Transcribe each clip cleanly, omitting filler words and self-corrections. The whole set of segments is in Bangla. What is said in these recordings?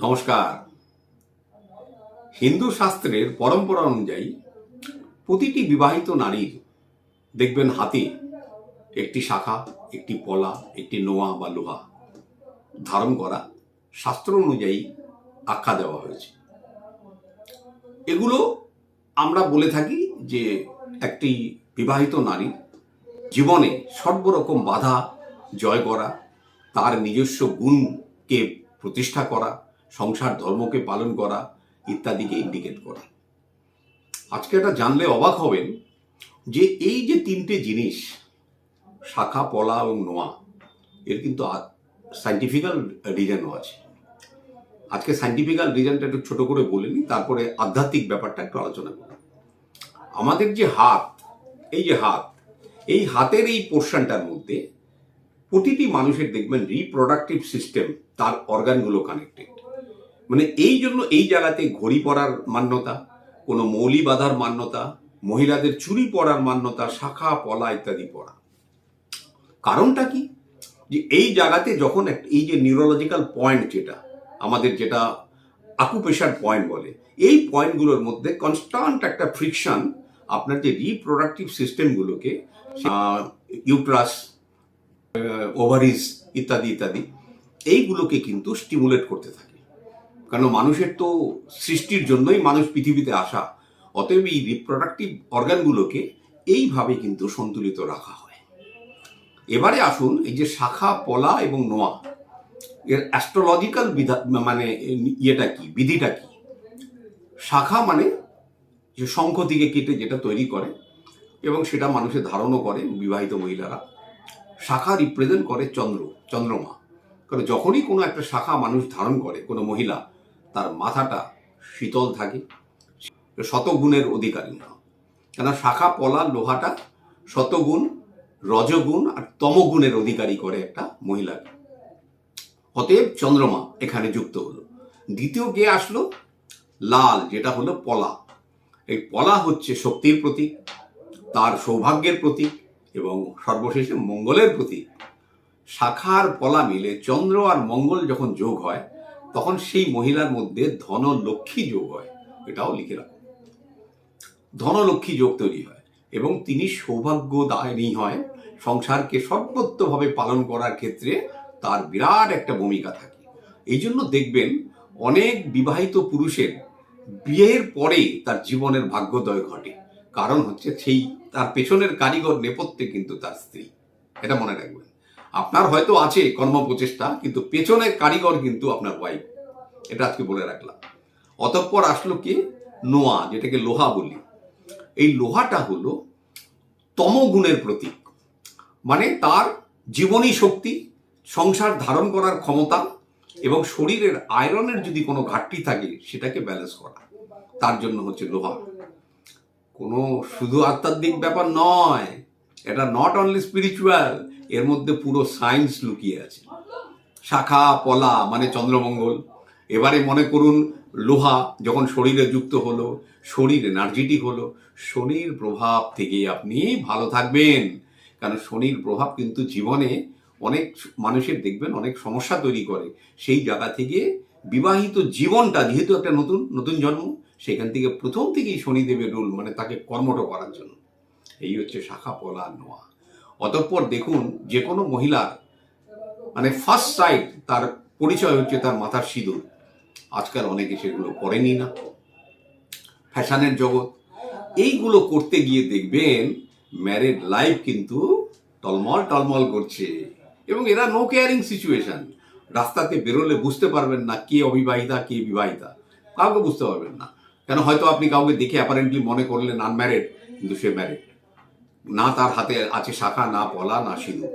নমস্কার। হিন্দু শাস্ত্রের পরম্পরা অনুযায়ী প্রতিটি বিবাহিত নারীর দেখবেন হাতে একটি শাখা, একটি পলা, একটি নোয়া বা লোহা ধারণ করা শাস্ত্র অনুযায়ী আখ্যা দেওয়া হয়েছে। এগুলো আমরা বলে থাকি যে একটি বিবাহিত নারী জীবনে সর্বরকম বাধা জয় করা, তার নিজস্ব গুণকে প্রতিষ্ঠা করা, সংসার ধর্মকে পালন করা ইত্যাদিকে ইন্ডিকেট করা। আজকে এটা জানলে অবাক হবেন যে এই যে তিনটে জিনিস, শাখা, পলা এবং নোয়া, এর কিন্তু সাইন্টিফিক্যাল রিজনও আছে। আজকে সাইন্টিফিক্যাল রিজনটা একটু ছোট করে বলে নিই, তারপরে আধ্যাত্মিক ব্যাপারটা একটু আলোচনা করি। আমাদের যে হাত, এই হাতের এই পোর্শনটার মধ্যে প্রতিটি মানুষের দেখবেন রিপ্রোডাক্টিভ সিস্টেম, তার অর্গানগুলো কানেক্টেড। মানে এই জন্য এই জায়গাতে ঘড়ি পরার মান্যতা, কোনো মৌলি বাঁধার মান্যতা, মহিলাদের চুড়ি পরার মান্যতা, শাখা, পলা ইত্যাদি পরা। কারণটা কি? যে এই জায়গাতে যখন এই যে নিউরোলজিক্যাল পয়েন্ট, যেটা আমাদের যেটা আকুপেশার পয়েন্ট বলে, এই পয়েন্টগুলোর মধ্যে কনস্ট্যান্ট একটা ফ্রিকশন আপনার যে রিপ্রোডাক্টিভ সিস্টেমগুলোকে, ইউট্রাস, ওভারিস ইত্যাদি ইত্যাদি, এইগুলোকে কিন্তু স্টিমুলেট করতে থাকে। কারণ মানুষের তো সৃষ্টির জন্যই মানুষ পৃথিবীতে আসা, অতএব এই রিপ্রোডাক্টিভ অর্গানগুলোকে এইভাবে কিন্তু সন্তুলিত রাখা হয়। এবারে আসুন, এই যে শাখা, পলা এবং নোয়া, এর অ্যাস্ট্রোলজিক্যাল মানে ইয়েটা কি, বিধিটা কি? শাখা মানে যে শঙ্খ থেকে কেটে যেটা তৈরি করে এবং সেটা মানুষের ধারণও করে বিবাহিত মহিলারা। শাখা রিপ্রেজেন্ট করে চন্দ্রমা। কারণ যখনই কোনো একটা শাখা মানুষ ধারণ করে, কোনো মহিলা, তার মাথাটা শীতল থাকে, শতগুণের অধিকারী না। কেন শাখা, পলা, লোহাটা শতগুণ, রজগুণ আর তমগুণের অধিকারী করে একটা মহিলাকে। অতএব চন্দ্রমা এখানে যুক্ত হলো। দ্বিতীয় কে আসলো? লাল, যেটা হলো পলা। এই পলা হচ্ছে শক্তির প্রতীক, তার সৌভাগ্যের প্রতীক এবং সর্বশেষে মঙ্গলের প্রতীক। শাখা আর পলা মিলে চন্দ্র আর মঙ্গল যখন যোগ হয়, তখন সেই মহিলার মধ্যে ধনলক্ষ্মী যোগ হয়। এটাও লিখে রাখুন, ধনলক্ষ্মী যোগ তৈরি হয় এবং তিনি সৌভাগ্যদায়িনী হয়। সংসারকে সর্বোত্তভাবে পালন করার ক্ষেত্রে তার বিরাট একটা ভূমিকা থাকে। এই জন্য দেখবেন অনেক বিবাহিত পুরুষের বিয়ের পরে তার জীবনের ভাগ্যোদয় ঘটে। কারণ হচ্ছে সেই তার পেছনের কারিগর নেপথ্যে কিন্তু তার স্ত্রী। এটা মনে রাখবেন। আপনার হয়তো আছে কর্মপ্রচেষ্টা, কিন্তু পেছনের কারিগর কিন্তু আপনার ওয়াইফ। এটা আজকে বলে রাখলাম। অতঃপর আসলো কি? নোয়া, যেটাকে লোহা বলি। এই লোহাটা হলো তমগুণের প্রতীক। মানে তার জীবনী শক্তি, সংসার ধারণ করার ক্ষমতা এবং শরীরের আয়রনের যদি কোনো ঘাটতি থাকে সেটাকে ব্যালেন্স করা, তার জন্য হচ্ছে লোহা। কোনো শুধু আধ্যাত্মিক ব্যাপার নয়, এটা নট অনলি স্পিরিচুয়াল, এর মধ্যে পুরো সায়েন্স লুকিয়ে আছে। শাখা, পলা মানে চন্দ্রমঙ্গল। এবারে মনে করুন, লোহা যখন শরীরে যুক্ত হলো, শরীর এনার্জেটিক হলো। শনির প্রভাব থেকে আপনি ভালো থাকবেন। কারণ শনির প্রভাব কিন্তু জীবনে অনেক মানুষের দেখবেন অনেক সমস্যা তৈরি করে। সেই জায়গা থেকে বিবাহিত জীবনটা যেহেতু একটা নতুন জন্ম, সেখান থেকে প্রথম থেকেই শনিদেবের রুল, মানে তাকে কর্মঠ করার জন্য। এই হচ্ছে শাখা, পলা, নোয়া। অতঃপর দেখুন, যে কোনো মহিলার মানে ফার্স্ট সাইট, তার পরিচয় হচ্ছে তার মাথার সিঁদুর। আজকাল অনেকে সেগুলো করেনি না, ফ্যাশনের জগৎ। এইগুলো করতে গিয়ে দেখবেন ম্যারিড লাইফ কিন্তু টলমল করছে এবং এরা নো কেয়ারিং সিচুয়েশন। রাস্তাতে বেরোলে বুঝতে পারবেন না কে অবিবাহিতা কে বিবাহিতা, কাউকে বুঝতে পারবেন না। কেন? হয়তো আপনি কাউকে দেখে অ্যাপারেন্টলি মনে করলেন আনম্যারিড, কিন্তু সে ম্যারিড না, তার হাতে আছে শাখা, না পলা, না সিঁদুর।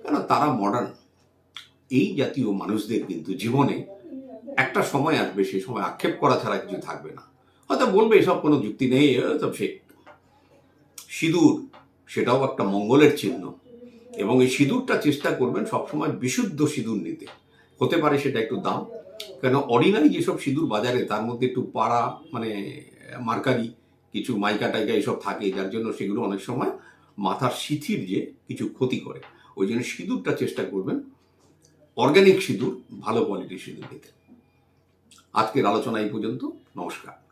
কেন? তারা মডার্ন। এই জাতীয় মানুষদের কিন্তু জীবনে একটা সময় আসবে, সেই সময় আক্ষেপ করা ছাড়া কিছু থাকবে না। হয়তো বলবে এসব কোনো যুক্তি নেই, সব সে। সিঁদুর, সেটাও একটা মঙ্গলের চিহ্ন এবং এই সিঁদুরটা চেষ্টা করবেন সবসময় বিশুদ্ধ সিঁদুর নিতে। হতে পারে সেটা একটু দাম, কেন অর্ডিনারি যেসব সিঁদুর বাজারে, তার মধ্যে একটু পাড়া, মানে মার্কারি, কিছু মাইকা টাইকা এসব থাকে, যার জন্য সেগুলো অনেক সময় মাথার শিথির যে কিছু ক্ষতি করে। ওই জন্য সিঁদুরটা চেষ্টা করবেন অর্গ্যানিক সিঁদুর, ভালো কোয়ালিটির সিঁদুর নিতে। আজকের আলোচনা এই পর্যন্ত। নমস্কার।